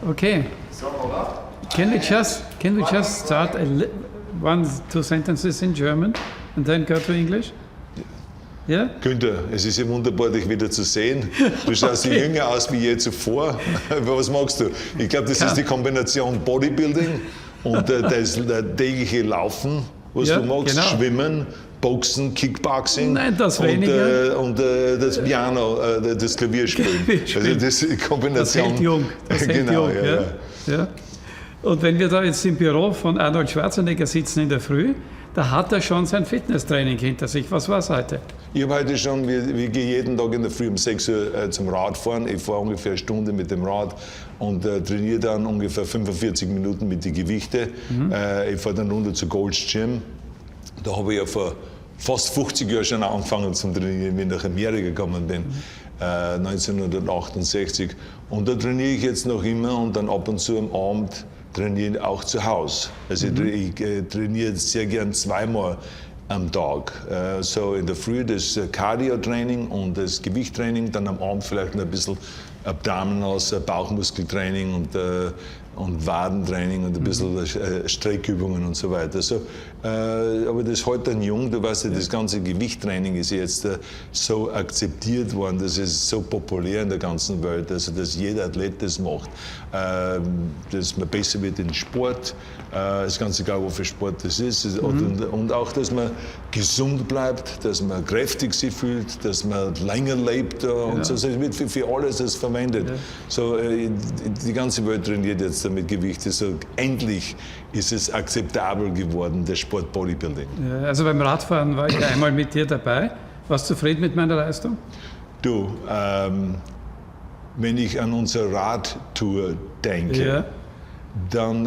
Okay. Can we just start 1-2 sentences in German and then go to English? Ja? Guenther, es ist ja wunderbar, dich wieder zu sehen. Du schaust Okay. jünger aus wie je zuvor. Was magst du? Ich glaube, das ist die Kombination Bodybuilding und das tägliche Laufen, was Ja, du magst. genau. Schwimmen, Boxen, Kickboxing. Nein, das weniger. Und das Piano, das Klavierspielen. Also das ist die Das Kombination. hält jung. Das hält Genau, jung. ja. Ja. Und wenn wir da jetzt im Büro von Arnold Schwarzenegger sitzen in der Früh, da hat er schon sein Fitnesstraining hinter sich. Was war es heute? Ich habe heute schon, wir gehen jeden Tag in der Früh um 6 Uhr zum Radfahren. Ich fahre ungefähr eine Stunde mit dem Rad und trainiere dann ungefähr 45 Minuten mit den Gewichten. Ich fahre dann runter zu Gold's Gym. Da habe ich ja vor fast 50 Jahren schon angefangen zu trainieren, wenn ich nach Amerika gekommen bin, 1968. Und da trainiere ich jetzt noch immer und dann ab und zu am Abend trainiere ich auch zu Hause. Also ich trainiere sehr gern zweimal am Tag. So in der Früh das Cardio-Training und das Gewichttraining, dann am Abend vielleicht noch ein bisschen Abdominals, Bauchmuskeltraining und Wadentraining und ein bisschen Streckübungen und so weiter. So, aber das hält dann jung, du weißt ja, das ganze Gewichttraining ist jetzt so akzeptiert worden, das ist so populär in der ganzen Welt, also dass jeder Athlet das macht, dass man besser wird in Sport, ist ganz egal, wofür Sport das ist, und auch, dass man gesund bleibt, dass man kräftig sich fühlt, dass man länger lebt und so, es wird für alles das verwendet. Ja. So, die ganze Welt trainiert jetzt damit Gewichte, so endlich ist es akzeptabel geworden, der Sport Bodybuilding. Ja, also beim Radfahren war ich einmal mit dir dabei. Warst du zufrieden mit meiner Leistung? Du, wenn ich an unsere Radtour denke, dann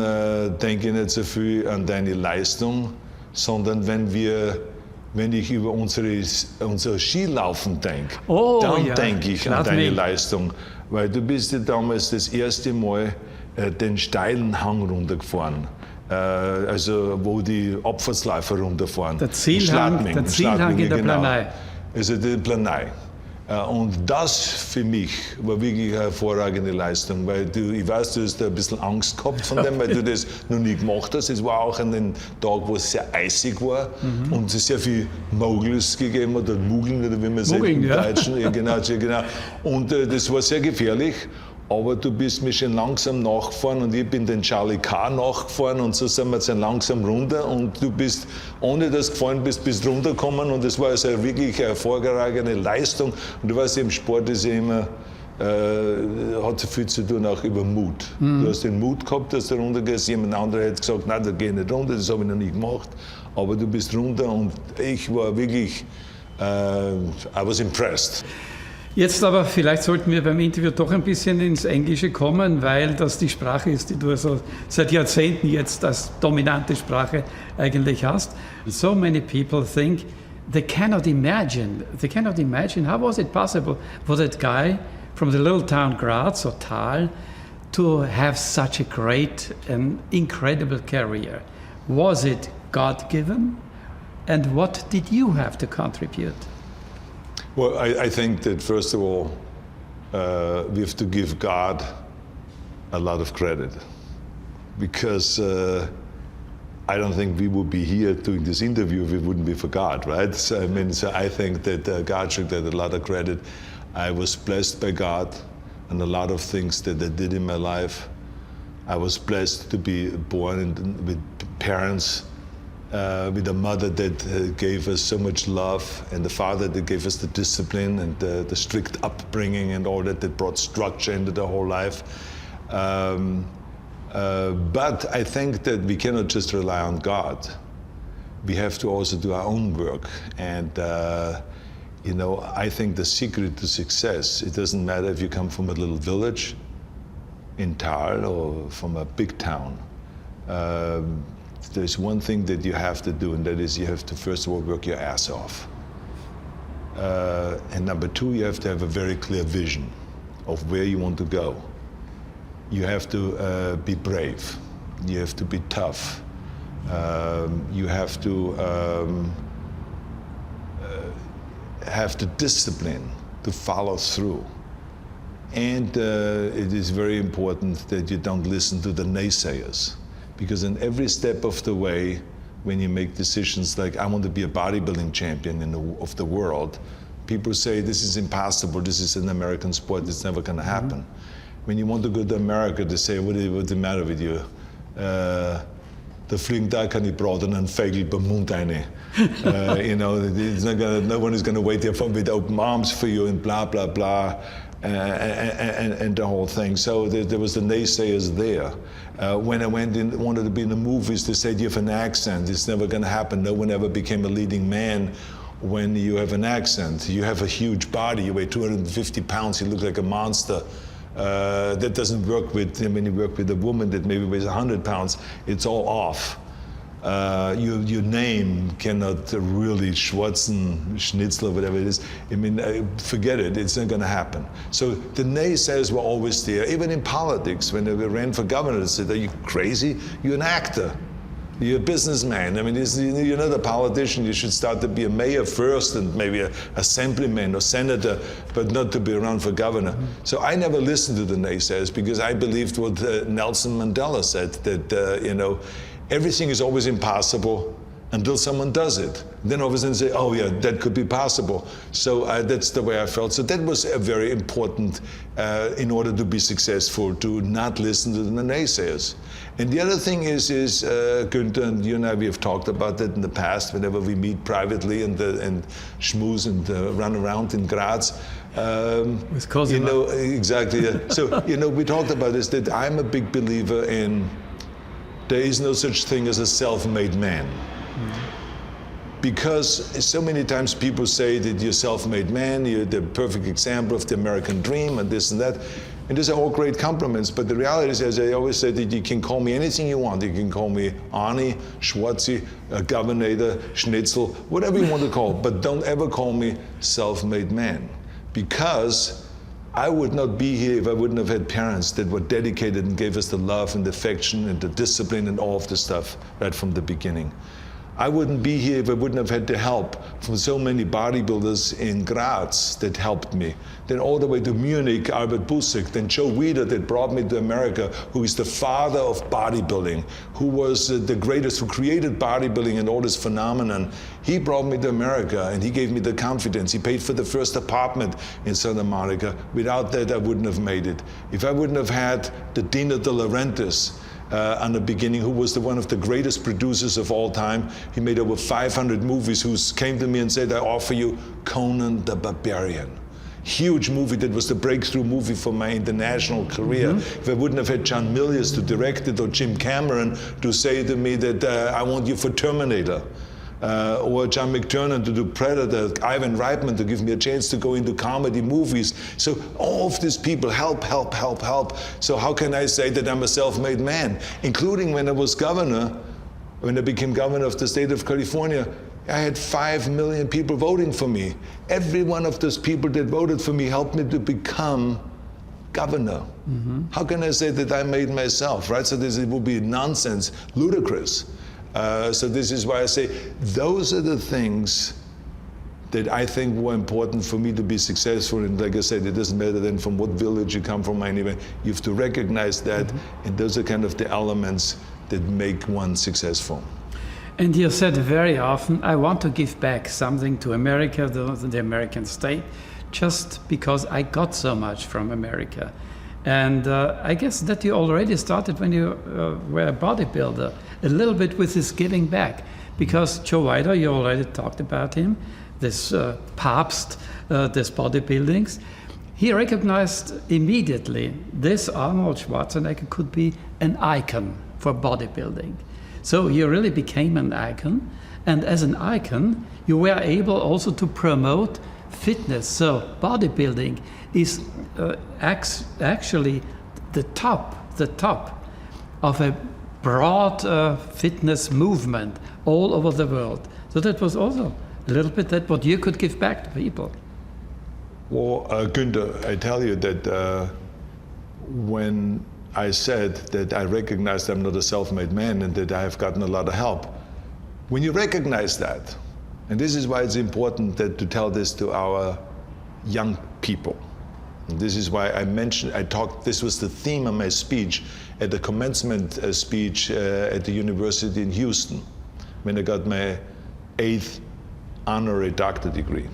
denke ich nicht so viel an deine Leistung, sondern wenn ich über unser Skilaufen denke, dann denke ich an deine Leistung. Weil du bist ja damals das erste Mal den steilen Hang runtergefahren. Also wo die Abfahrtsläufer runterfahren. Der Zielhang in der Planei. Also die Planei. Und das für mich war wirklich eine hervorragende Leistung, weil ich weiß, du hast da ein bisschen Angst gehabt von dem, weil du das noch nie gemacht hast. Es war auch an den Tag, wo es sehr eisig war und es sehr viel Moguls gegeben hat, oder Mugeln, oder wie man sagt im Deutschen. Ja, genau. Und das war sehr gefährlich. Aber du bist mir schon langsam nachgefahren und ich bin den Charlie K. nachgefahren und so sind wir jetzt langsam runter und du bist, ohne dass du gefallen bist runtergekommen und das war also wirklich eine hervorragende Leistung. Und du weißt, im Sport ist ja immer, hat so viel zu tun auch über Mut. Du hast den Mut gehabt, dass du runtergehst, jemand anderer hätte gesagt, nein, da geh ich nicht runter, das habe ich noch nie gemacht. Aber du bist runter und ich war wirklich, I was impressed. Jetzt aber, vielleicht sollten wir beim Interview doch ein bisschen ins Englische kommen, weil das die Sprache ist, die du also seit Jahrzehnten jetzt als dominante Sprache eigentlich hast. So many people think they cannot imagine, how was it possible for that guy from the little town Graz or Thal to have such a great and incredible career? Was it God-given? And what did you have to contribute? Well, I think that first of all, we have to give God a lot of credit, because I don't think we would be here doing this interview if it wouldn't be for God, right? So I think that God should get a lot of credit. I was blessed by God and a lot of things that I did in my life. I was blessed to be born with parents, with a mother that gave us so much love, and the father that gave us the discipline and the strict upbringing and all that brought structure into the whole life. But I think that we cannot just rely on God. We have to also do our own work. And I think the secret to success, it doesn't matter if you come from a little village in Thal or from a big town. There's one thing that you have to do, and that is you have to first of all work your ass off. And number two, you have to have a very clear vision of where you want to go. You have to be brave. You have to be tough. You have to have the discipline to follow through. And it is very important that you don't listen to the naysayers, because in every step of the way, when you make decisions like, I want to be a bodybuilding champion of the world, people say, this is impossible, this is an American sport, it's never going to happen. When you want to go to America, they say, what's the matter with you? Der fliegen da kann ich braten and Fegel bemund eine. It's not gonna, no one is going to wait there with open arms for you and blah, blah, blah, and the whole thing. So there was the naysayers there. When I wanted to be in the movies, they said, you have an accent, it's never going to happen. No one ever became a leading man when you have an accent. You have a huge body, you weigh 250 pounds, you look like a monster. That doesn't work when you work with a woman that maybe weighs 100 pounds, it's all off. Your name cannot really, Schnitzel, whatever it is, forget it, it's not going to happen. So the naysayers were always there, even in politics. When they ran for governor, they said, are you crazy? You're an actor. You're a businessman. You're not a politician. You should start to be a mayor first and maybe an assemblyman or senator, but not to be around for governor. So I never listened to the naysayers because I believed what Nelson Mandela said, that everything is always impossible until someone does it. Then all of a sudden say, oh yeah, that could be possible. So that's the way I felt. So that was a very important, in order to be successful, to not listen to the naysayers. And the other thing is Guenther, and you and I, we have talked about that in the past, whenever we meet privately and schmooze and run around in Graz. With Cosima. Exactly. So, we talked about this, that I'm a big believer in there is no such thing as a self-made man. Because so many times people say that you're a self-made man, you're the perfect example of the American dream and this and that. And these are all great compliments, but the reality is, as I always say, that you can call me anything you want. You can call me Arnie, Schwarzi, Governor, Schnitzel, whatever you want to call, but don't ever call me self-made man. Because I would not be here if I wouldn't have had parents that were dedicated and gave us the love and the affection and the discipline and all of the stuff right from the beginning. I wouldn't be here if I wouldn't have had the help from so many bodybuilders in Graz that helped me. Then all the way to Munich, Albert Bussek, then Joe Weider that brought me to America, who is the father of bodybuilding, who was the greatest, who created bodybuilding and all this phenomenon. He brought me to America and he gave me the confidence. He paid for the first apartment in Santa Monica. Without that, I wouldn't have made it. If I wouldn't have had the Dino De Laurentiis, on the beginning, who was one of the greatest producers of all time. He made over 500 movies, who came to me and said, I offer you Conan the Barbarian. Huge movie that was the breakthrough movie for my international career. If I wouldn't have had John Milius to direct it, or Jim Cameron to say to me that I want you for Terminator, or John McTiernan to do Predator, Ivan Reitman to give me a chance to go into comedy movies. So all of these people help. So how can I say that I'm a self-made man? Including when I was governor, when I became governor of the state of California, I had 5 million people voting for me. Every one of those people that voted for me helped me to become governor. How can I say that I made myself, right? So it would be nonsense, ludicrous. So this is why I say those are the things that I think were important for me to be successful. And like I said, it doesn't matter then from what village you come from anyway. You have to recognize that, and those are kind of the elements that make one successful. And you said very often, I want to give back something to America, the American state, just because I got so much from America. And I guess that you already started when you were a bodybuilder, a little bit with this giving back. Because Joe Weider, you already talked about him, this Papst, this bodybuildings. He recognized immediately this Arnold Schwarzenegger could be an icon for bodybuilding. So you really became an icon. And as an icon, you were able also to promote fitness. So bodybuilding is actually the top of a broad fitness movement all over the world. So that was also a little bit that what you could give back to people. Well, Guenther, I tell you that when I said that I recognized I'm not a self-made man and that I have gotten a lot of help, when you recognize that, and this is why it's important that to tell this to our young people, And this is why this was the theme of my speech at the commencement speech at the university in Houston, when I got my 8th honorary doctorate degree.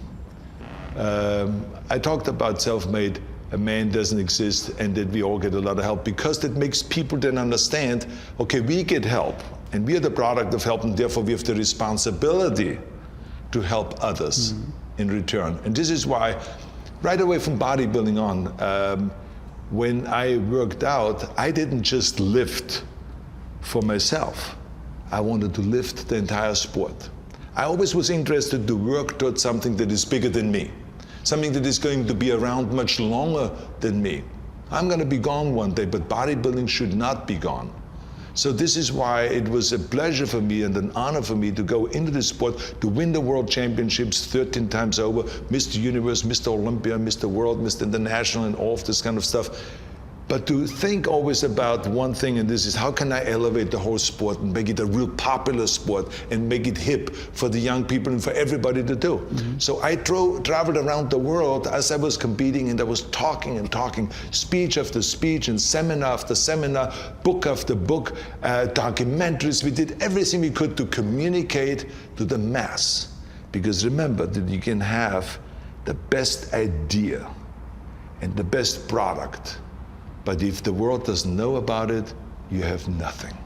I talked about self-made, a man doesn't exist, and that we all get a lot of help, because that makes people then understand, okay, we get help, and we are the product of help, and therefore we have the responsibility to help others in return. And this is why, right away from bodybuilding on, when I worked out, I didn't just lift for myself. I wanted to lift the entire sport. I always was interested to work towards something that is bigger than me, something that is going to be around much longer than me. I'm going to be gone one day, but bodybuilding should not be gone. So this is why it was a pleasure for me and an honor for me to go into this sport, to win the world championships 13 times over, Mr. Universe, Mr. Olympia, Mr. World, Mr. International, and all of this kind of stuff. But to think always about one thing, and this is, how can I elevate the whole sport and make it a real popular sport and make it hip for the young people and for everybody to do? So I traveled around the world as I was competing, and I was talking and talking, speech after speech and seminar after seminar, book after book, documentaries. We did everything we could to communicate to the mass. Because remember that you can have the best idea and the best product, but if the world doesn't know about it, you have nothing.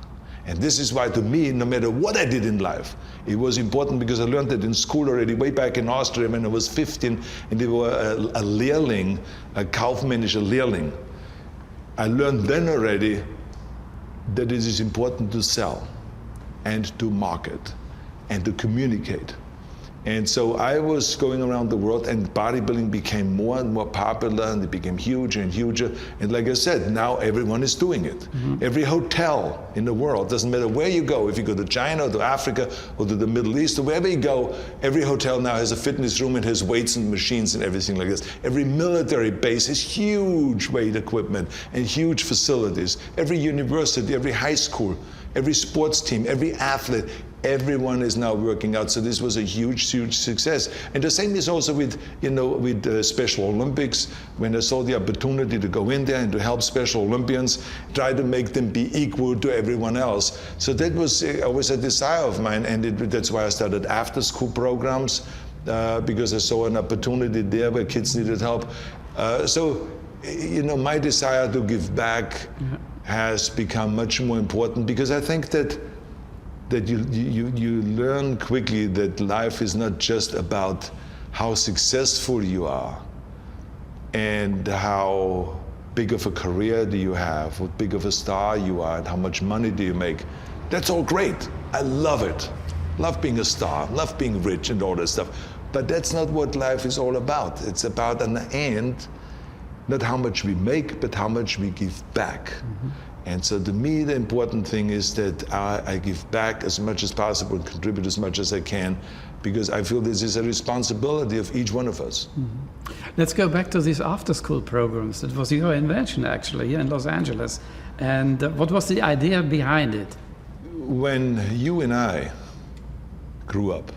And this is why, to me, no matter what I did in life, it was important, because I learned it in school already way back in Austria when I was 15, and they were a Lehrling, a kaufmännischer Lehrling. I learned then already that it is important to sell and to market and to communicate. And so I was going around the world, and bodybuilding became more and more popular, and it became huger and huger. And like I said, now everyone is doing it. Every hotel in the world, doesn't matter where you go, if you go to China or to Africa or to the Middle East or wherever you go, every hotel now has a fitness room and has weights and machines and everything like this. Every military base has huge weight equipment and huge facilities. Every university, every high school, every sports team, every athlete, everyone is now working out. So this was a huge, huge success. And the same is also with, with Special Olympics. When I saw the opportunity to go in there and to help Special Olympians, try to make them be equal to everyone else. So that was always a desire of mine, and that's why I started after-school programs, because I saw an opportunity there where kids needed help. So, my desire to give back has become much more important, because I think that you learn quickly that life is not just about how successful you are and how big of a career do you have, what big of a star you are, and how much money do you make. That's all great. I love it. Love being a star, love being rich and all that stuff. But that's not what life is all about. It's about, in the end, not how much we make, but how much we give back. And so to me, the important thing is that I give back as much as possible and contribute as much as I can, because I feel this is a responsibility of each one of us. Let's go back to these after-school programs. It was your invention, actually, here in Los Angeles. And what was the idea behind it? When you and I grew up,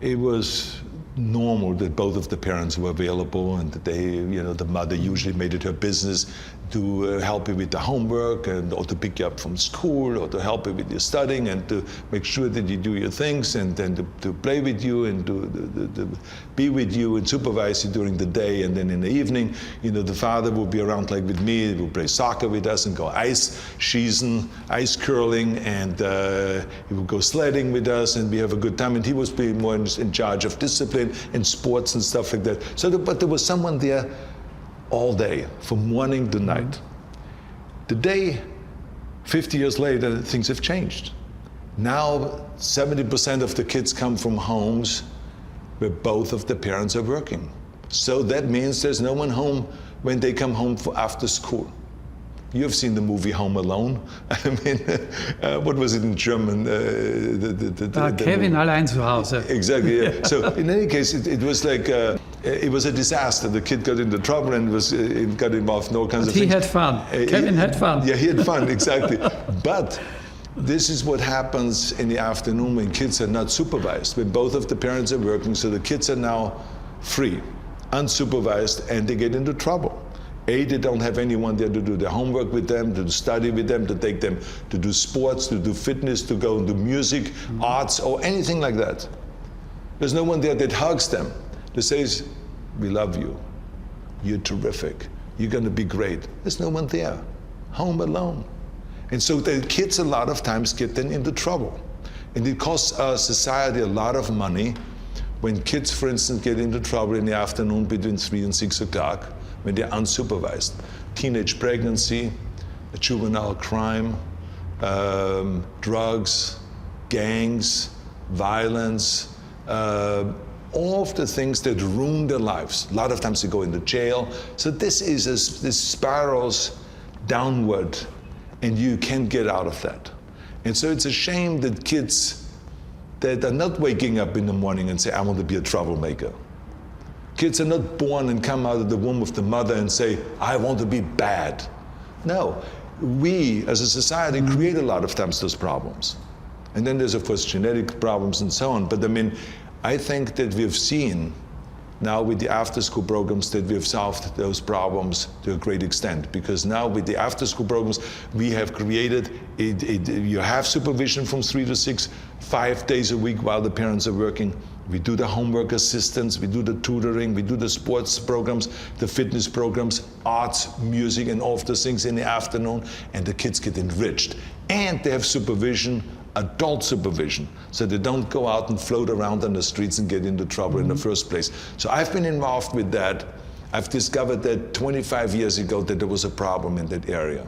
it was normal that both of the parents were available, and that they, the mother usually made it her business to help you with the homework, or to pick you up from school, or to help you with your studying, and to make sure that you do your things, and then to play with you, and to be with you and supervise you during the day. And then in the evening, the father would be around, like with me. He would play soccer with us and go ice schießen, ice curling, and he would go sledding with us, and we have a good time. And he was being more in charge of discipline and sports and stuff like that. So, but there was someone there all day, from morning to night. Today, 50 years later, things have changed. Now, 70% of the kids come from homes where both of the parents are working. So that means there's no one home when they come home after school. You've seen the movie Home Alone. I mean, what was it in German? Kevin allein zu Hause. Exactly, yeah. So in any case, it was like, it was a disaster. The kid got into trouble and got involved in all kinds of things. He had fun. Kevin had fun. Yeah, he had fun, exactly. But this is what happens in the afternoon when kids are not supervised, when both of the parents are working, so the kids are now free. unsupervised, and they get into trouble. They don't have anyone there to do their homework with them, to study with them, to take them to do sports, to do fitness, to go into music, arts, or anything like that. There's no one there that hugs them, that says, we love you, you're terrific, you're going to be great. There's no one there, home alone. And so the kids a lot of times get then into trouble. And it costs our society a lot of money when kids, for instance, get into trouble in the afternoon between 3 and 6 o'clock, when they're unsupervised. Teenage pregnancy, juvenile crime, drugs, gangs, violence, all of the things that ruin their lives. A lot of times they go into jail. So this spirals downward, and you can't get out of that. And so it's a shame that kids that are not waking up in the morning and say, I want to be a troublemaker. Kids are not born and come out of the womb of the mother and say, I want to be bad. No, we as a society create a lot of times those problems. And then there's of course genetic problems and so on. But I mean, I think that we've seen now with the after-school programs that we've solved those problems to a great extent. Because now with the after-school programs, we have created, you have supervision from 3 to 6, 5 days a week while the parents are working. We do the homework assistance, we do the tutoring, we do the sports programs, the fitness programs, arts, music, and all of those things in the afternoon, and the kids get enriched. And they have supervision, adult supervision, so they don't go out and float around on the streets and get into trouble in the first place. So I've been involved with that. I've discovered that 25 years ago that there was a problem in that area.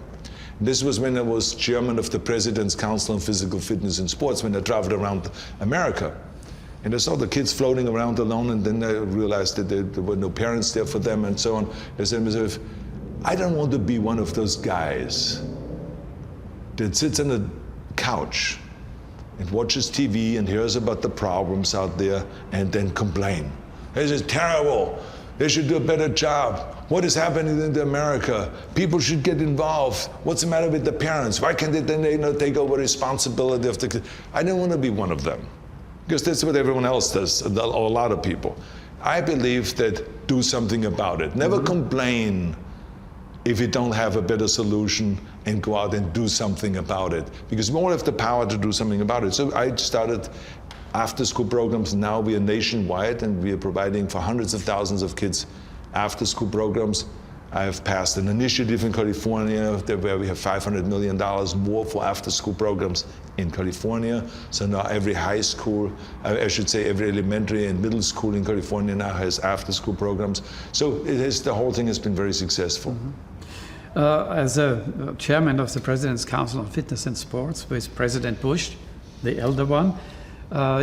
This was when I was chairman of the President's Council on Physical Fitness and Sports, when I traveled around America. And I saw the kids floating around alone, and then I realized that there were no parents there for them and so on. I said to myself, I don't want to be one of those guys that sits on a couch and watches TV and hears about the problems out there and then complain. This is terrible. They should do a better job. What is happening in America? People should get involved. What's the matter with the parents? Why can't they then take over responsibility of the kids? I don't want to be one of them, because that's what everyone else does, or a lot of people. I believe that do something about it. Never complain if you don't have a better solution, and go out and do something about it, because we all have the power to do something about it. So I started after-school programs. Now we are nationwide, and we are providing for hundreds of thousands of kids after-school programs. I have passed an initiative in California where we have $500 million more for after-school programs in California. So now every high school, I should say every elementary and middle school in California now has after-school programs. So the whole thing has been very successful. As a chairman of the President's Council on Fitness and Sports with President Bush, the elder one,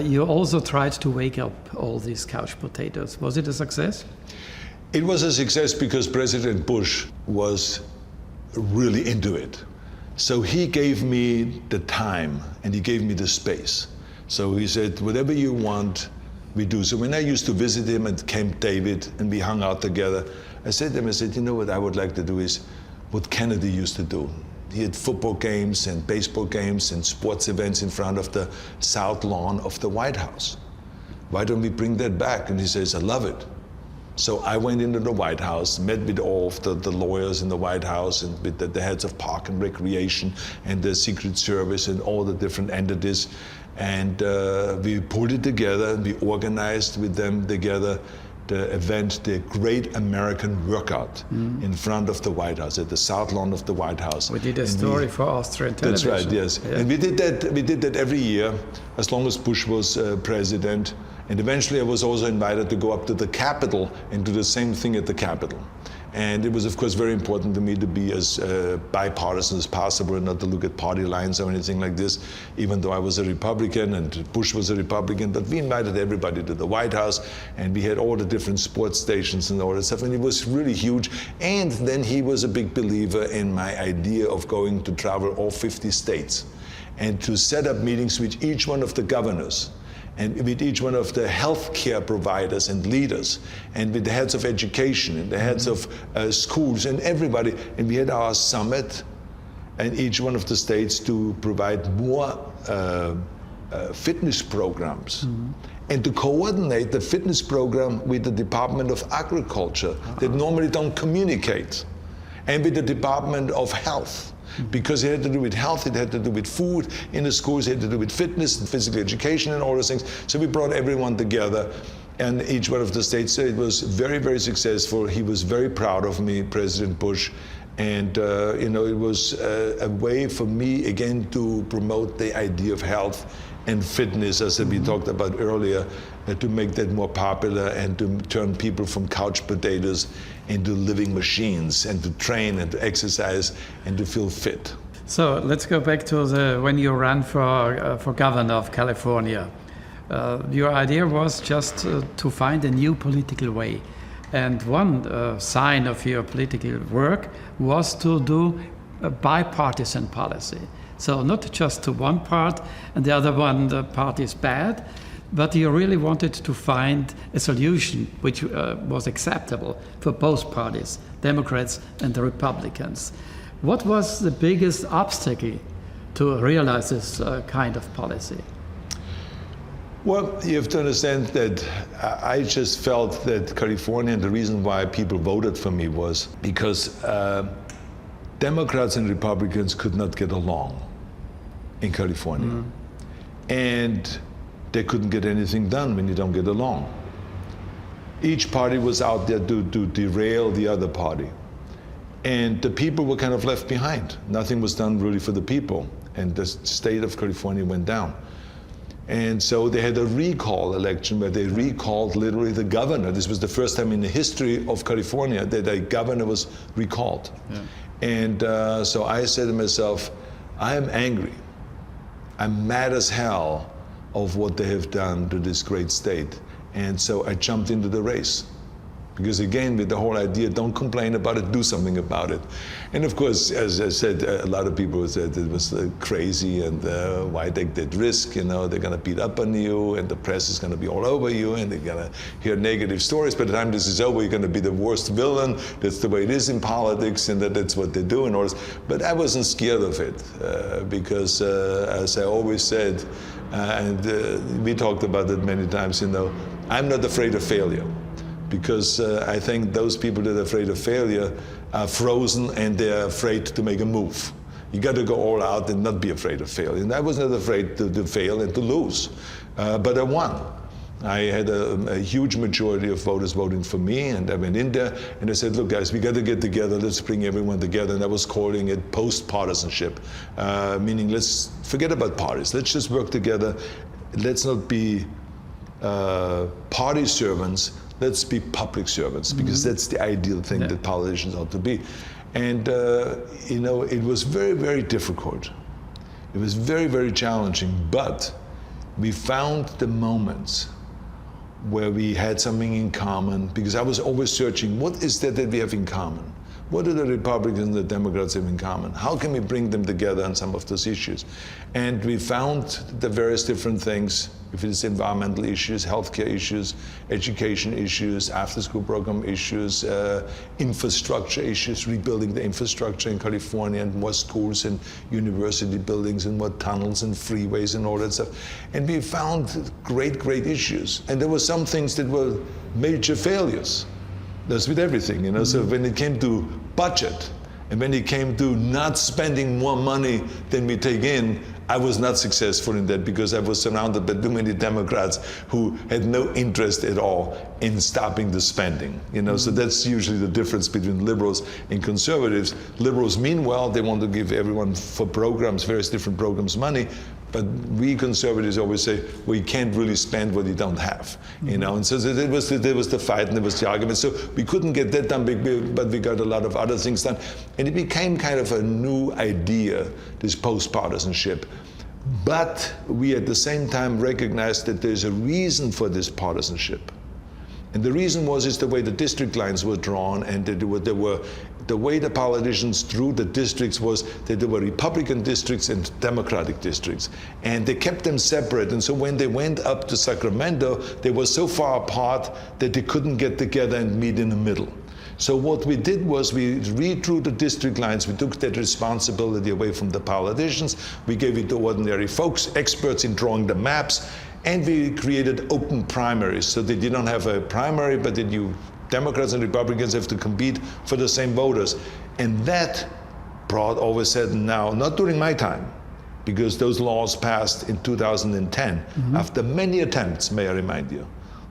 you also tried to wake up all these couch potatoes. Was it a success? It was a success because President Bush was really into it. So he gave me the time and he gave me the space. So he said, whatever you want, we do. So when I used to visit him at Camp David and we hung out together, I said to him, I said, you know what I would like to do is what Kennedy used to do. He had football games and baseball games and sports events in front of the south lawn of the White House. Why don't we bring that back? And he says, I love it. So I went into the White House, met with all of the lawyers in the White House and with the heads of Park and Recreation and the Secret Service and all the different entities. And we pulled it together, and we organized with them together the event, the Great American Workout in front of the White House, at the south lawn of the White House. We did a story for Austrian television. That's right, yes. Yeah. And we did that every year, as long as Bush was president. And eventually I was also invited to go up to the Capitol and do the same thing at the Capitol. And it was, of course, very important to me to be as bipartisan as possible and not to look at party lines or anything like this, even though I was a Republican and Bush was a Republican. But we invited everybody to the White House, and we had all the different sports stations and all that stuff, and it was really huge. And then he was a big believer in my idea of going to travel all 50 states and to set up meetings with each one of the governors, and with each one of the healthcare providers and leaders, and with the heads of education and the heads of schools and everybody. And we had our summit in each one of the states to provide more fitness programs and to coordinate the fitness program with the Department of Agriculture that normally don't communicate, and with the Department of Health. Because it had to do with health, it had to do with food in the schools, it had to do with fitness and physical education and all those things. So we brought everyone together, and each one of the states, it was very, very successful. He was very proud of me, President Bush. And it was a way for me, again, to promote the idea of health and fitness, as we talked about earlier, to make that more popular and to turn people from couch potatoes into living machines, and to train and to exercise and to feel fit. So let's go back to when you ran for governor of California. Your idea was just to find a new political way. And one sign of your political work was to do a bipartisan policy. So not just to one part and the other one, the party is bad, but you really wanted to find a solution which was acceptable for both parties, Democrats and the Republicans. What was the biggest obstacle to realize this kind of policy? Well, you have to understand that I just felt that California, and the reason why people voted for me was because Democrats and Republicans could not get along in California. And they couldn't get anything done when you don't get along. Each party was out there to derail the other party. And the people were kind of left behind. Nothing was done really for the people. And the state of California went down. And so they had a recall election where they recalled literally the governor. This was the first time in the history of California that a governor was recalled. Yeah. And so I said to myself, I am angry. I'm mad as hell of what they have done to this great state. And so I jumped into the race. Because again, with the whole idea, don't complain about it, do something about it. And of course, as I said, a lot of people said it was crazy and why take that risk, they're gonna beat up on you and the press is gonna be all over you and they're gonna hear negative stories. By the time this is over, you're gonna be the worst villain. That's the way it is in politics and that's what they do and all this. But I wasn't scared of it because as I always said, and we talked about it many times, I'm not afraid of failure. Because I think those people that are afraid of failure are frozen and they're afraid to make a move. You got to go all out and not be afraid of failure. And I was not afraid to fail and to lose. But I won. I had a huge majority of voters voting for me, and I went in there and I said, look guys, we got to get together, let's bring everyone together. And I was calling it post-partisanship, meaning let's forget about parties. Let's just work together. Let's not be party servants. Let's be public servants, because that's the ideal thing that politicians ought to be. And, it was very, very difficult. It was very, very challenging, but we found the moments where we had something in common, because I was always searching, what is that we have in common? What do the Republicans and the Democrats have in common? How can we bring them together on some of those issues? And we found the various different things, if it's environmental issues, healthcare issues, education issues, after-school program issues, infrastructure issues, rebuilding the infrastructure in California, and more schools and university buildings and more tunnels and freeways and all that stuff. And we found great, great issues. And there were some things that were major failures. That's with everything, So when it came to budget, and when it came to not spending more money than we take in, I was not successful in that, because I was surrounded by too many Democrats who had no interest at all in stopping the spending. So that's usually the difference between liberals and conservatives. Liberals mean well, they want to give everyone for programs, various different programs, money. But we conservatives always say, well, you can't really spend what you don't have, And so there was the fight and there was the argument. So we couldn't get that done, but we got a lot of other things done. And it became kind of a new idea, this post-partisanship. But we at the same time recognized that there's a reason for this partisanship. And the reason is the way the district lines were drawn, and the way the politicians drew the districts was that there were Republican districts and Democratic districts. And they kept them separate. And so when they went up to Sacramento, they were so far apart that they couldn't get together and meet in the middle. So what we did was we redrew the district lines. We took that responsibility away from the politicians. We gave it to ordinary folks, experts in drawing the maps. And we created open primaries, so that you don't have a primary, but that you Democrats and Republicans have to compete for the same voters. And that brought all of a sudden now, not during my time, because those laws passed in 2010, after many attempts, may I remind you,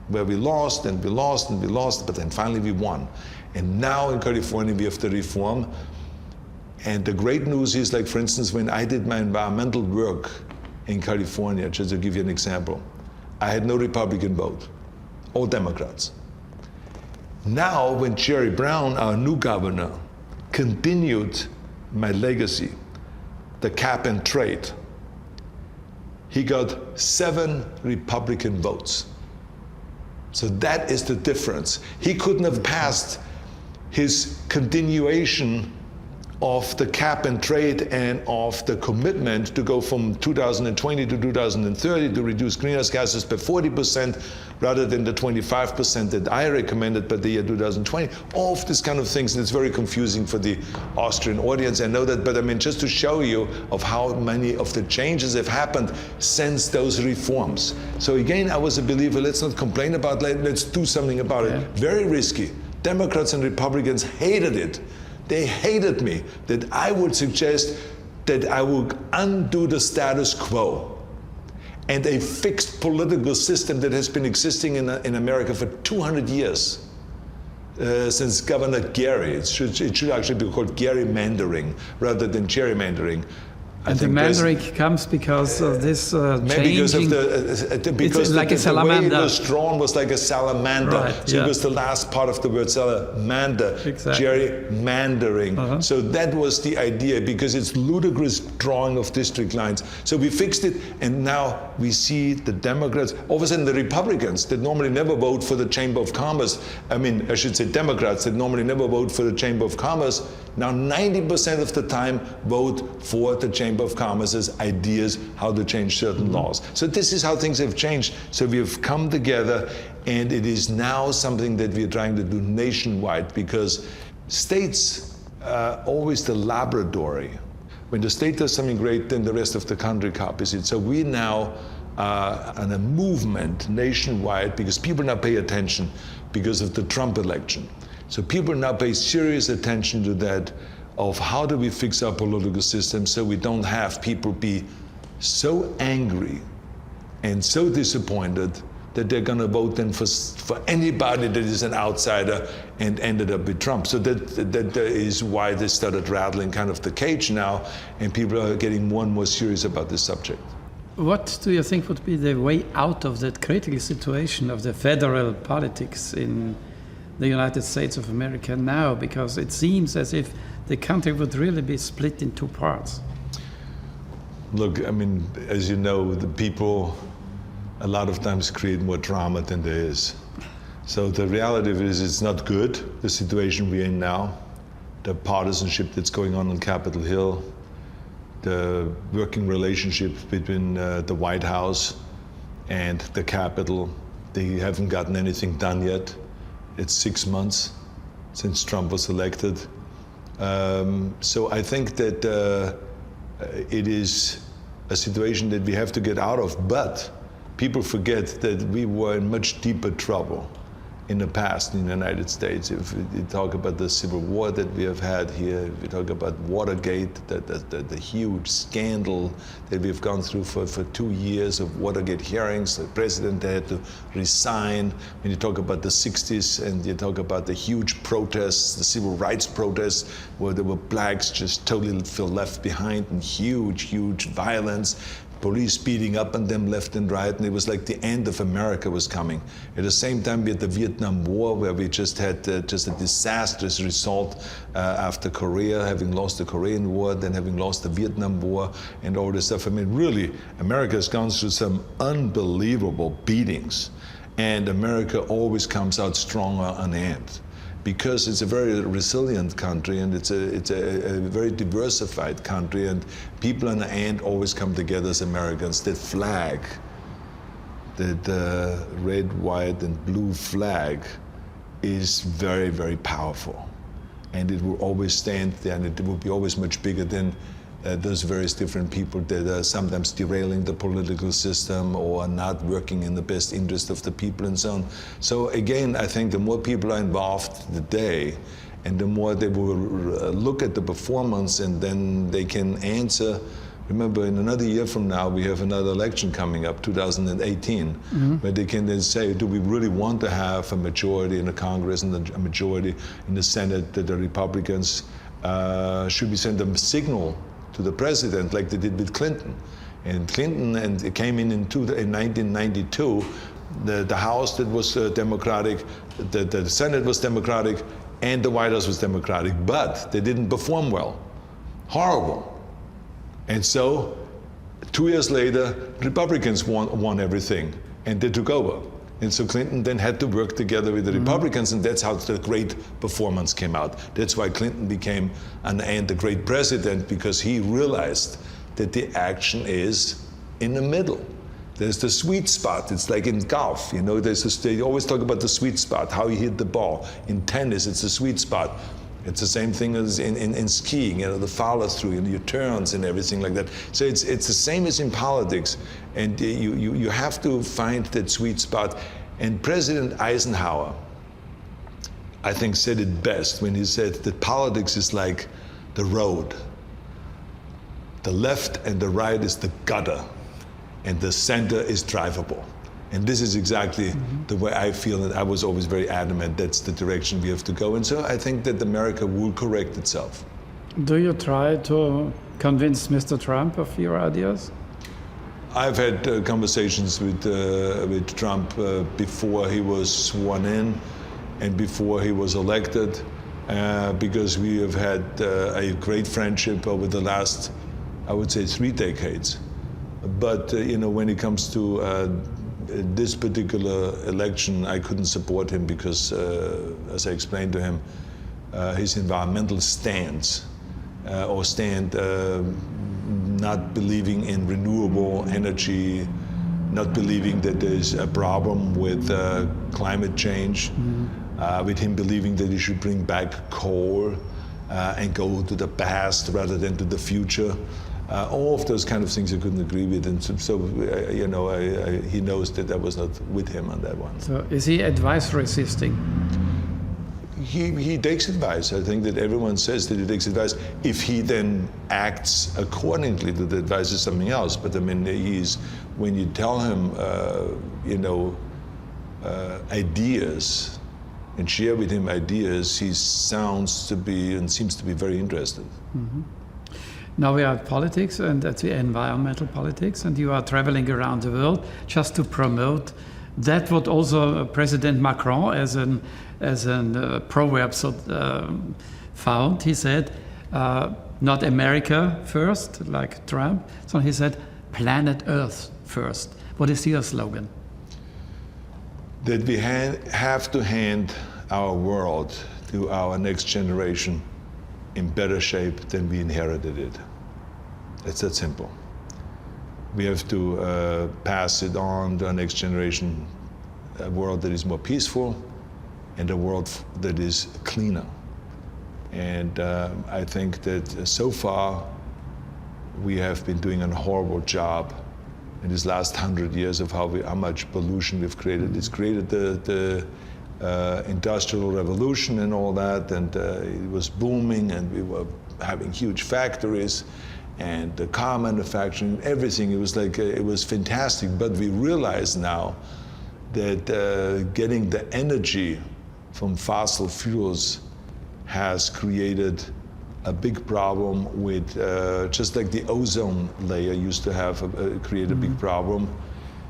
where we lost and we lost and we lost, but then finally we won. And now in California we have the reform. And the great news is, like for instance, when I did my environmental work in California, just to give you an example, I had no Republican vote, all Democrats. Now, when Jerry Brown, our new governor, continued my legacy, the cap and trade, he got 7 Republican votes. So that is the difference. He couldn't have passed his continuation of the cap and trade and of the commitment to go from 2020 to 2030 to reduce greenhouse gases by 40% rather than the 25% that I recommended by the year 2020. All of these kind of things, and it's very confusing for the Austrian audience, I know that, but I mean, just to show you of how many of the changes have happened since those reforms. So again, I was a believer, let's not complain about it, let's do something about it. Very risky. Democrats and Republicans hated it. They hated me, that I would suggest that I would undo the status quo and a fixed political system that has been existing in America for 200 years, since Governor Gary. It should actually be called gerrymandering rather than gerrymandering. And the mandering comes because of this changing. Because it's like a salamander. The way it was drawn was like a salamander. Right, so it was the last part of the word salamander. Exactly. Gerrymandering. So that was the idea, because it's ludicrous drawing of district lines. So we fixed it, and now we see the Democrats, all of a sudden the Republicans that normally never vote for the Chamber of Commerce, I should say Democrats that normally never vote for the Chamber of Commerce, now 90% of the time vote for the Chamber of Commerce's ideas how to change certain laws. So this is how things have changed. So we have come together, and it is now something that we are trying to do nationwide, because states are always the laboratory. When the state does something great, then the rest of the country copies it. So we now are on a movement nationwide, because people now pay attention because of the Trump election. So people now pay serious attention to that, of how do we fix our political system so we don't have people be so angry and so disappointed that they're going to vote then for anybody that is an outsider and ended up with Trump. So that is why they started rattling kind of the cage now, and people are getting more and more serious about this subject. What do you think would be the way out of that critical situation of the federal politics in the United States of America now? Because it seems as if the country would really be split in 2 parts. Look, I mean, as you know, the people a lot of times create more drama than there is. So the reality of it is, it's not good, the situation we're in now, the partisanship that's going on Capitol Hill, the working relationship between the White House and the Capitol. They haven't gotten anything done yet. It's 6 months since Trump was elected. So I think that it is a situation that we have to get out of, but people forget that we were in much deeper trouble in the past in the United States. If you talk about the Civil War that we have had here, if you talk about Watergate, the huge scandal that we've gone through for 2 years of Watergate hearings, the president had to resign. When you talk about the 60s and you talk about the huge protests, the civil rights protests, where there were blacks just totally feel left behind, and huge violence. Police beating up on them left and right, and it was like the end of America was coming. At the same time, we had the Vietnam War, where we just had just a disastrous result after Korea, having lost the Korean War, then having lost the Vietnam War, and all this stuff. I mean, really, America has gone through some unbelievable beatings, and America always comes out stronger on the end, because it's a very resilient country, and it's a very diversified country, and people in the end always come together as Americans. That flag, that red, white, and blue flag, is very powerful, and it will always stand there, and it will be always much bigger than those various different people that are sometimes derailing the political system or not working in the best interest of the people and so on. So again, I think the more people are involved today, and the more they will look at the performance, and then they can answer. Remember, in another year from now, we have another election coming up, 2018, where they can then say, do we really want to have a majority in the Congress and a majority in the Senate, that the Republicans, should we send a signal to the president like they did with Clinton? And Clinton, and it came in 1992, the House that was Democratic, the Senate was Democratic, and the White House was Democratic, but they didn't perform well. Horrible. And so 2 years later, Republicans won everything, and they took over. And so Clinton then had to work together with the Republicans, and that's how the great performance came out. That's why Clinton became a great president, because he realized that the action is in the middle. There's the sweet spot. It's like in golf, you know, they always talk about the sweet spot, how you hit the ball. In tennis, it's the sweet spot. It's the same thing as in skiing, you know, the follow-through and your turns and everything like that. So it's the same as in politics, and you have to find that sweet spot. And President Eisenhower, I think, said it best when he said that politics is like the road. The left and the right is the gutter, and the center is drivable. And this is exactly the way I feel, and I was always very adamant that's the direction we have to go. And so I think that America will correct itself. Do you try to convince Mr. Trump of your ideas? I've had conversations with Trump before he was sworn in and before he was elected, because we have had a great friendship over the last, I would say, 3 decades. But you know, when it comes to this particular election, I couldn't support him because, as I explained to him, his environmental stance not believing in renewable energy, not believing that there's a problem with climate change, with him believing that he should bring back coal and go to the past rather than to the future. All of those kind of things I couldn't agree with, and so you know, he knows that I was not with him on that one. So is he advice resisting? He takes advice. I think that everyone says that he takes advice. If he then acts accordingly to the advice is something else. But I mean, when you tell him, you know, ideas and share with him ideas, he sounds to be and seems to be very interested. Now we are at politics, and at the environmental politics, and you are traveling around the world just to promote that what also President Macron, as an proverb found. He said, not America first, like Trump, so he said, planet Earth first. What is your slogan? That we have to hand our world to our next generation in better shape than we inherited it. It's that simple. We have to pass it on to our next generation, a world that is more peaceful and a world that is cleaner. And I think that so far we have been doing a horrible job in this last 100 years of how much pollution we've created. It's created the Industrial Revolution and all that, and it was booming, and we were having huge factories and the car manufacturing, everything. It was like, it was fantastic, but we realize now that getting the energy from fossil fuels has created a big problem with, just like the ozone layer used to have, create a big problem.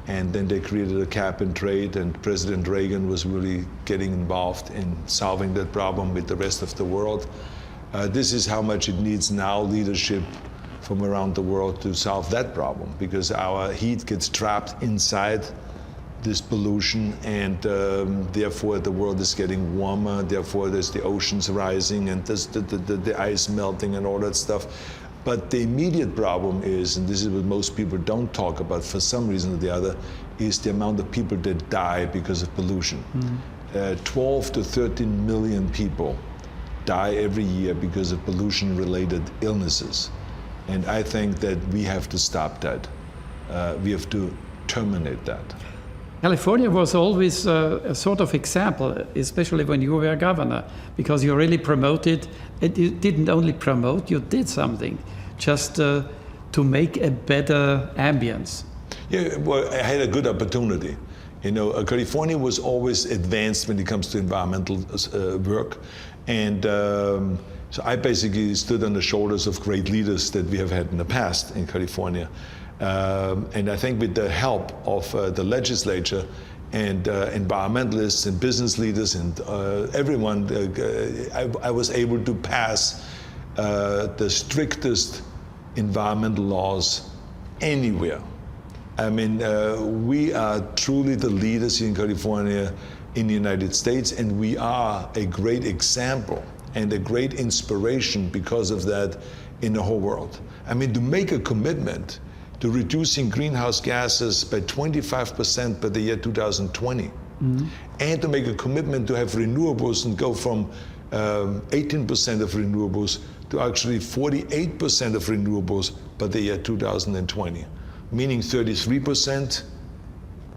And then they created a cap and trade, and President Reagan was really getting involved in solving that problem with the rest of the world. This is how much it needs now, leadership from around the world to solve that problem, because our heat gets trapped inside this pollution, and therefore the world is getting warmer, therefore there's the oceans rising, and there's the ice melting and all that stuff. But the immediate problem is, and this is what most people don't talk about for some reason or the other, is the amount of people that die because of pollution. 12 to 13 million people die every year because of pollution-related illnesses. And I think that we have to stop that. We have to terminate that. California was always a sort of example, especially when you were governor, because you really promoted, and you didn't only promote, you did something just to make a better ambience. Yeah, well, I had a good opportunity. You know, California was always advanced when it comes to environmental work. And so I basically stood on the shoulders of great leaders that we have had in the past in California. And I think with the help of the legislature and environmentalists and business leaders and everyone, I was able to pass the strictest environmental laws anywhere. I mean, we are truly the leaders here in California, in the United States, and we are a great example and a great inspiration because of that in the whole world. I mean, to make a commitment to reducing greenhouse gases by 25% by the year 2020, and to make a commitment to have renewables and go from 18% of renewables to actually 48% of renewables by the year 2020, meaning 33%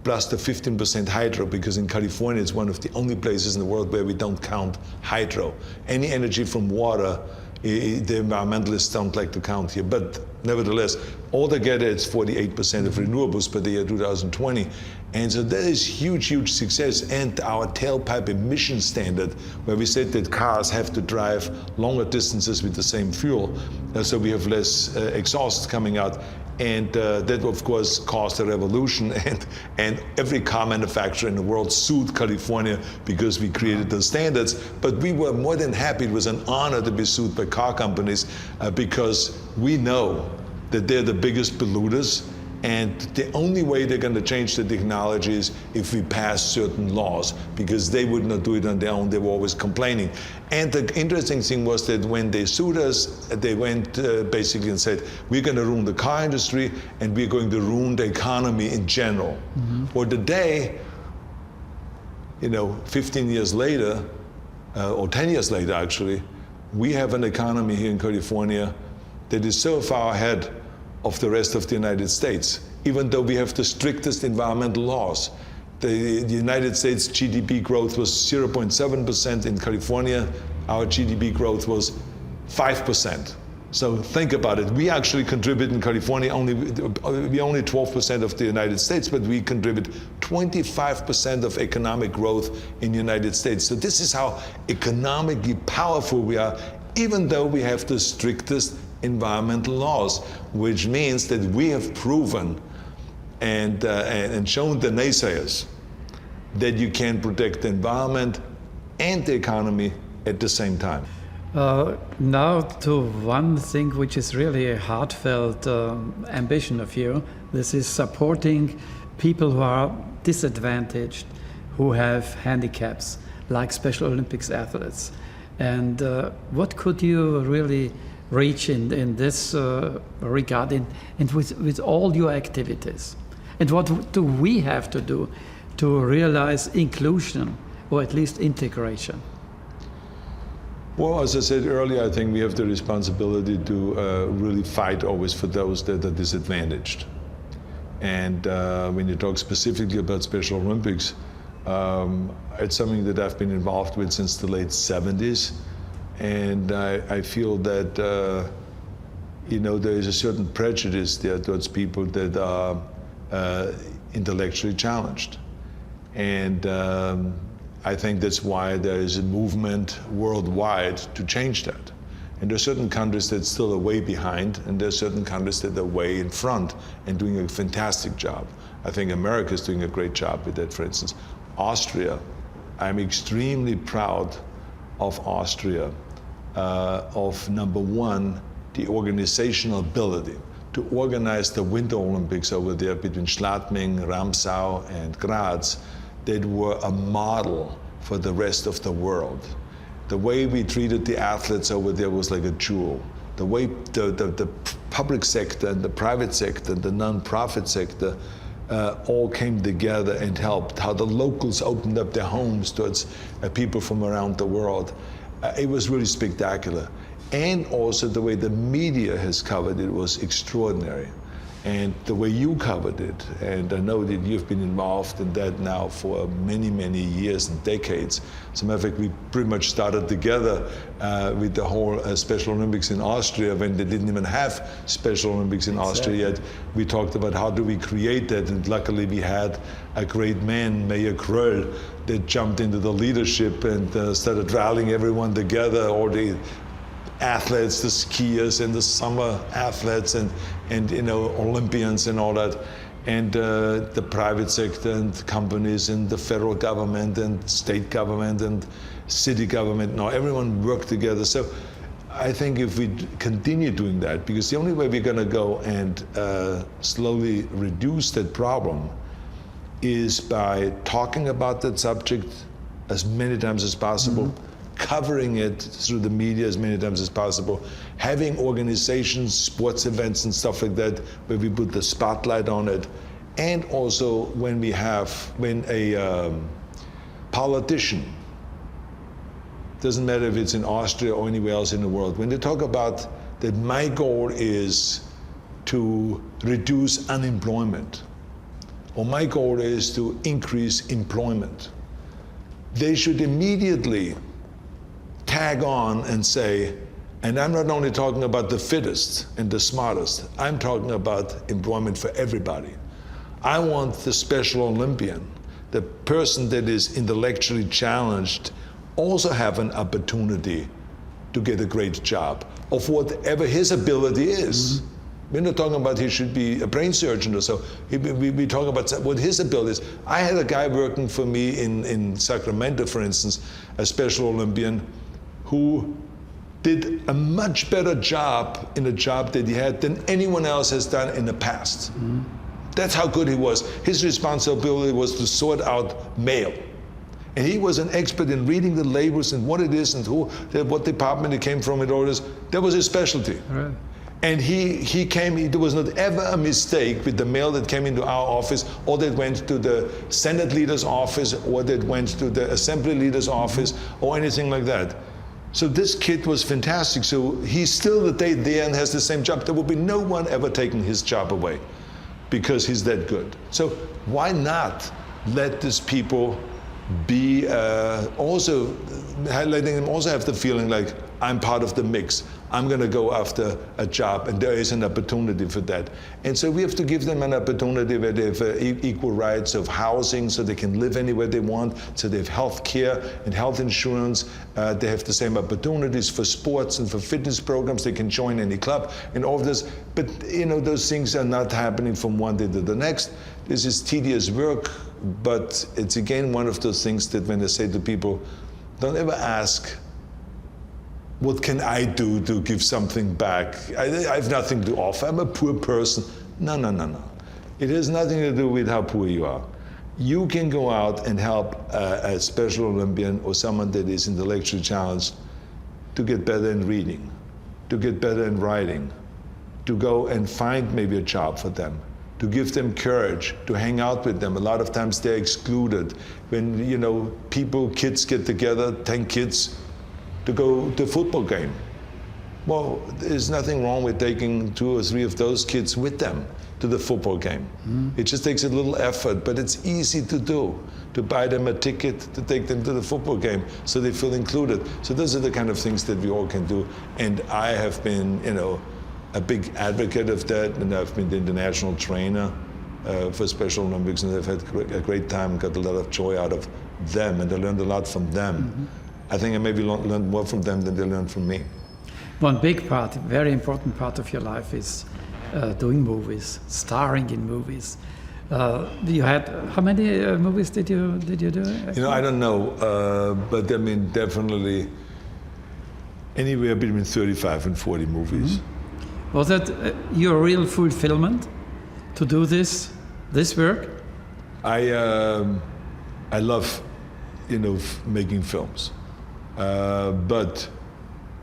plus the 15% hydro, because in California it's one of the only places in the world where we don't count hydro. Any energy from water, the environmentalists don't like to count here, but nevertheless, altogether it's 48% of renewables by the year 2020. And so that is huge, huge success. And our tailpipe emission standard, where we said that cars have to drive longer distances with the same fuel, so we have less exhaust coming out. And that, of course, caused a revolution. And every car manufacturer in the world sued California because we created those standards. But we were more than happy. It was an honor to be sued by car companies because we know that they're the biggest polluters. And the only way they're going to change the technology is if we pass certain laws, because they would not do it on their own. They were always complaining. And the interesting thing was that when they sued us, they went basically and said, we're going to ruin the car industry and we're going to ruin the economy in general. Well, today, 15 years later, or 10 years later actually, we have an economy here in California that is so far ahead of the rest of the United States, even though we have the strictest environmental laws. The United States GDP growth was 0.7%. In California, our GDP growth was 5%. So think about it. We actually contribute in California only 12% of the United States, but we contribute 25% of economic growth in the United States. So this is how economically powerful we are, even though we have the strictest environmental laws, which means that we have proven and shown the naysayers that you can protect the environment and the economy at the same time. Now to one thing which is really a heartfelt ambition of you. This is supporting people who are disadvantaged, who have handicaps, like Special Olympics athletes. And what could you really reach in this regard and with all your activities? And what do we have to do to realize inclusion, or at least integration? Well, as I said earlier, I think we have the responsibility to really fight always for those that are disadvantaged. And when you talk specifically about Special Olympics, it's something that I've been involved with since the late 70s. And I feel that, there is a certain prejudice there towards people that are intellectually challenged. And I think that's why there is a movement worldwide to change that. And there are certain countries that still are way behind, and there are certain countries that are way in front and doing a fantastic job. I think America is doing a great job with that, for instance. Austria, I'm extremely proud of Austria, of number one, the organizational ability to organize the Winter Olympics over there between Schladming, Ramsau, and Graz that were a model for the rest of the world. The way we treated the athletes over there was like a jewel. The way the public sector and the private sector and the non-profit sector all came together and helped, how the locals opened up their homes towards people from around the world. It was really spectacular. And also the way the media has covered it was extraordinary. And the way you covered it, and I know that you've been involved in that now for many, many years and decades. As a matter of fact, we pretty much started together with the whole Special Olympics in Austria when they didn't even have Special Olympics in Austria yet. We talked about how do we create that, and luckily we had a great man, Mayor Kröll, that jumped into the leadership and started rallying everyone together, all the athletes, the skiers and the summer athletes and Olympians and all that, and the private sector and companies and the federal government and state government and city government. Now everyone worked together. So I think if we continue doing that, because the only way we're going to go and slowly reduce that problem is by talking about that subject as many times as possible, covering it through the media as many times as possible, having organizations, sports events and stuff like that where we put the spotlight on it, and also when a politician, doesn't matter if it's in Austria or anywhere else in the world, when they talk about that my goal is to reduce unemployment, or my goal is to increase employment, they should immediately tag on and say, and I'm not only talking about the fittest and the smartest, I'm talking about employment for everybody. I want the Special Olympian, the person that is intellectually challenged, also have an opportunity to get a great job of whatever his ability is. We're not talking about he should be a brain surgeon or so. We talk about what his ability is. I had a guy working for me in Sacramento, for instance, a Special Olympian, who did a much better job in a job that he had than anyone else has done in the past. That's how good he was. His responsibility was to sort out mail. And he was an expert in reading the labels and what it is and what department it came from and all this. That was his specialty. Right. And there was not ever a mistake with the mail that came into our office, or that went to the Senate leader's office, or that went to the Assembly leader's office, or anything like that. So this kid was fantastic. So he's still the day there and has the same job. There will be no one ever taking his job away because he's that good. So why not let these people be also, letting them also have the feeling like, I'm part of the mix. I'm going to go after a job, and there is an opportunity for that. And so we have to give them an opportunity where they have equal rights of housing, so they can live anywhere they want, so they have health care and health insurance. They have the same opportunities for sports and for fitness programs. They can join any club and all of this. But those things are not happening from one day to the next. This is tedious work, but it's again one of those things that when I say to people, don't ever ask, what can I do to give something back? I have nothing to offer. I'm a poor person. No. It has nothing to do with how poor you are. You can go out and help a Special Olympian or someone that is intellectually challenged to get better in reading, to get better in writing, to go and find maybe a job for them, to give them courage, to hang out with them. A lot of times they're excluded. When, kids get together, 10 kids, to go to a football game. Well, there's nothing wrong with taking 2 or 3 of those kids with them to the football game. It just takes a little effort, but it's easy to do, to buy them a ticket, to take them to the football game so they feel included. So those are the kind of things that we all can do. And I have been, a big advocate of that, and I've been the international trainer for Special Olympics, and I've had a great time, got a lot of joy out of them, and I learned a lot from them. I think I maybe learned more from them than they learned from me. One big part, very important part of your life is doing movies, starring in movies. You had, how many movies did you do? I don't know, but I mean, definitely anywhere between 35 and 40 movies. Was that your real fulfillment to do this work? I love, making films. But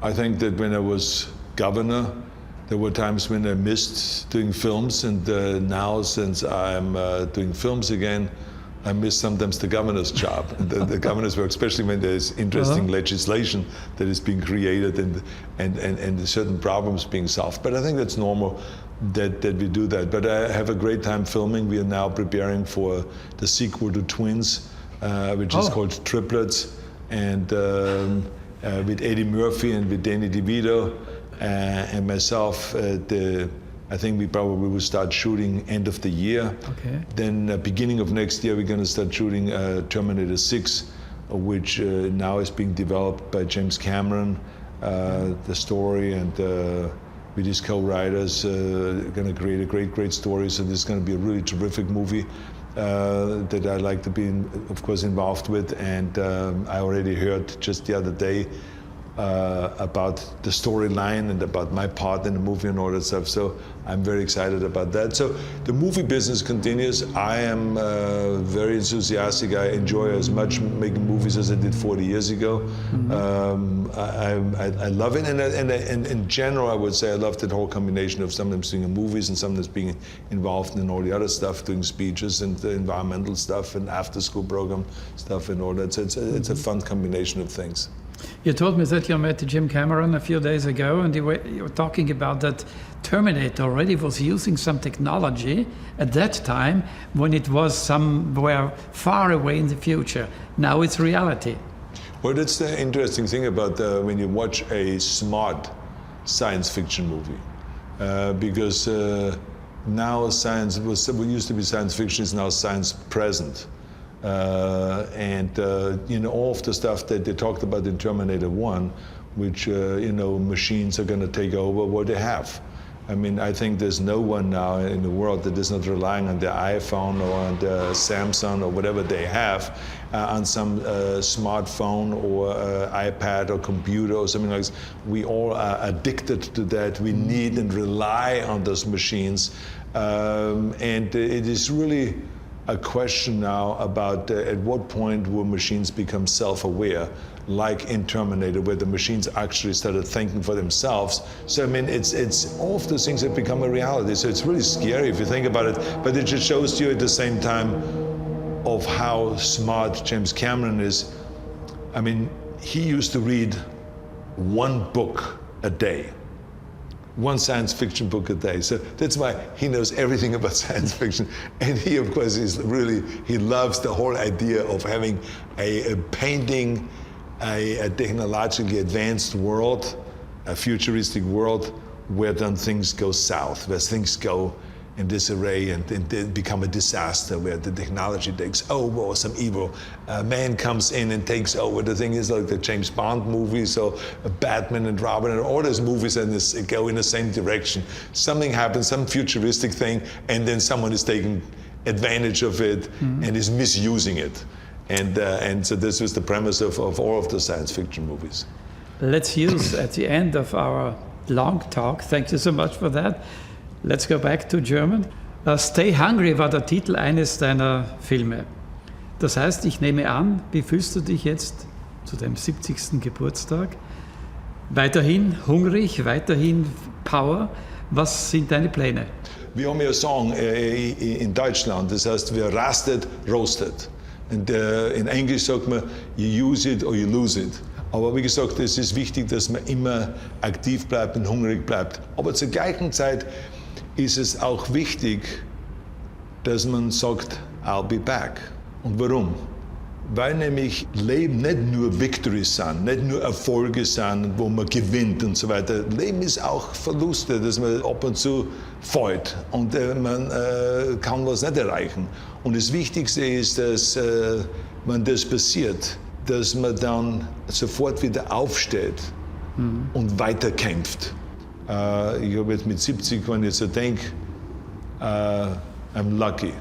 I think that when I was governor, there were times when I missed doing films, and now since I'm doing films again, I miss sometimes the governor's job. The governor's work, especially when there's interesting legislation that is being created and certain problems being solved. But I think that's normal that we do that. But I have a great time filming. We are now preparing for the sequel to Twins, which is called Triplets, and with Eddie Murphy and with Danny DeVito and myself. I think we probably will start shooting end of the year. Okay. Then beginning of next year, we're going to start shooting Terminator 6, which now is being developed by James Cameron, the story, and with his co-writers, going to create a great story. So this is going to be a really terrific movie that I like to be, of course, involved with. And I already heard just the other day about the storyline and about my part in the movie and all that stuff. So I'm very excited about that. So the movie business continues. I am very enthusiastic. I enjoy as much making movies as I did 40 years ago. I love it. And in general, I would say I love that whole combination of sometimes doing movies and sometimes being involved in all the other stuff, doing speeches and the environmental stuff and after-school program stuff and all that. So it's a fun combination of things. You told me that you met Jim Cameron a few days ago, and you were talking about that Terminator already was using some technology at that time when it was somewhere far away in the future. Now it's reality. Well, that's the interesting thing about when you watch a smart science fiction movie, because now science what used to be science fiction is now science present. All of the stuff that they talked about in Terminator 1, which, machines are going to take over, what they have. I mean, I think there's no one now in the world that is not relying on their iPhone or on their Samsung or whatever they have, on some smartphone or iPad or computer or something like this. We all are addicted to that. We need and rely on those machines. And it is really a question now about at what point will machines become self-aware, like in Terminator, where the machines actually started thinking for themselves. So I mean, it's all of those things that become a reality. So it's really scary if you think about it, but it just shows you at the same time of how smart James Cameron is. I mean, he used to read one book a day. One science fiction book a day. So that's why he knows everything about science fiction. And he, of course, he loves the whole idea of having a painting a technologically advanced world, a futuristic world, where then things go south, where things go in disarray and they become a disaster, where the technology takes over or some evil man comes in and takes over. The thing is like the James Bond movies or Batman and Robin and all those movies go in the same direction. Something happens, some futuristic thing, and then someone is taking advantage of it and is misusing it. And so this was the premise of all of the science fiction movies. Let's use at the end of our long talk, thank you so much for that. Let's go back to German. Stay Hungry war der Titel eines deiner Filme. Das heißt, ich nehme an, wie fühlst du dich jetzt zu deinem 70. Geburtstag? Weiterhin hungrig, weiterhin Power. Was sind deine Pläne? Wir haben ja einen Song in Deutschland, das heißt, wir rasted, roasted. Und in Englisch sagt man, you use it or you lose it. Aber wie gesagt, es ist wichtig, dass man immer aktiv bleibt und hungrig bleibt. Aber zur gleichen Zeit ist es auch wichtig, dass man sagt, I'll be back. Und warum? Weil nämlich Leben nicht nur Victories sind, nicht nur Erfolge sind, wo man gewinnt und so weiter. Leben ist auch Verluste, dass man ab und zu fällt und man kann was nicht erreichen. Und das Wichtigste ist, dass wenn das passiert, dass man dann sofort wieder aufsteht und weiterkämpft. Ich habe jetzt mit 70, wenn ich so denke, I'm lucky.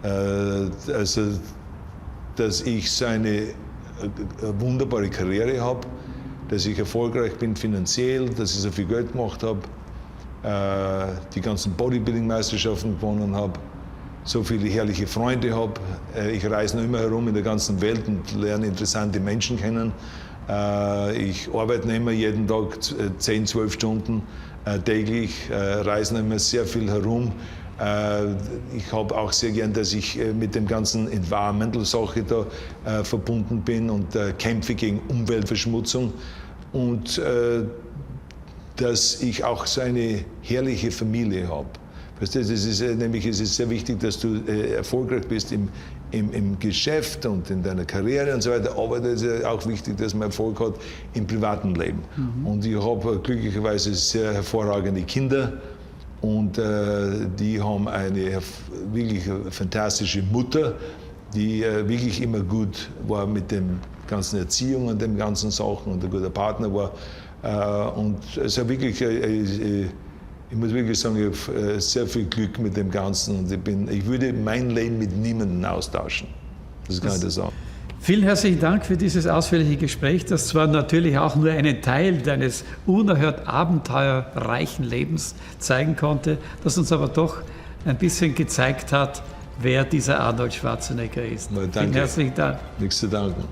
Also, dass ich so eine wunderbare Karriere habe, dass ich erfolgreich bin finanziell, dass ich so viel Geld gemacht habe, die ganzen Bodybuilding-Meisterschaften gewonnen habe, so viele herrliche Freunde habe. Ich reise noch immer herum in der ganzen Welt und lerne interessante Menschen kennen. Ich arbeite noch immer jeden Tag 10, 12 Stunden täglich, reise noch immer sehr viel herum. Ich habe auch sehr gern, dass ich mit dem ganzen Environmental-Sache da verbunden bin und kämpfe gegen Umweltverschmutzung und dass ich auch so eine herrliche Familie habe. Weißt du, es ist sehr wichtig, dass du erfolgreich bist im Geschäft und in deiner Karriere und so weiter, aber es ist auch wichtig, dass man Erfolg hat im privaten Leben. Und ich habe glücklicherweise sehr hervorragende Kinder und die haben eine wirklich fantastische Mutter, die wirklich immer gut war mit dem ganzen Erziehung und den ganzen Sachen und ein guter Partner war. Und es hat wirklich, ich muss wirklich sagen, ich habe sehr viel Glück mit dem Ganzen und ich würde mein Leben mit niemandem austauschen. Das kann ich dir sagen. Vielen herzlichen Dank für dieses ausführliche Gespräch, das zwar natürlich auch nur einen Teil deines unerhört abenteuerreichen Lebens zeigen konnte, das uns aber doch ein bisschen gezeigt hat, wer dieser Arnold Schwarzenegger ist. Danke. Vielen herzlichen Dank. Nichts zu danken.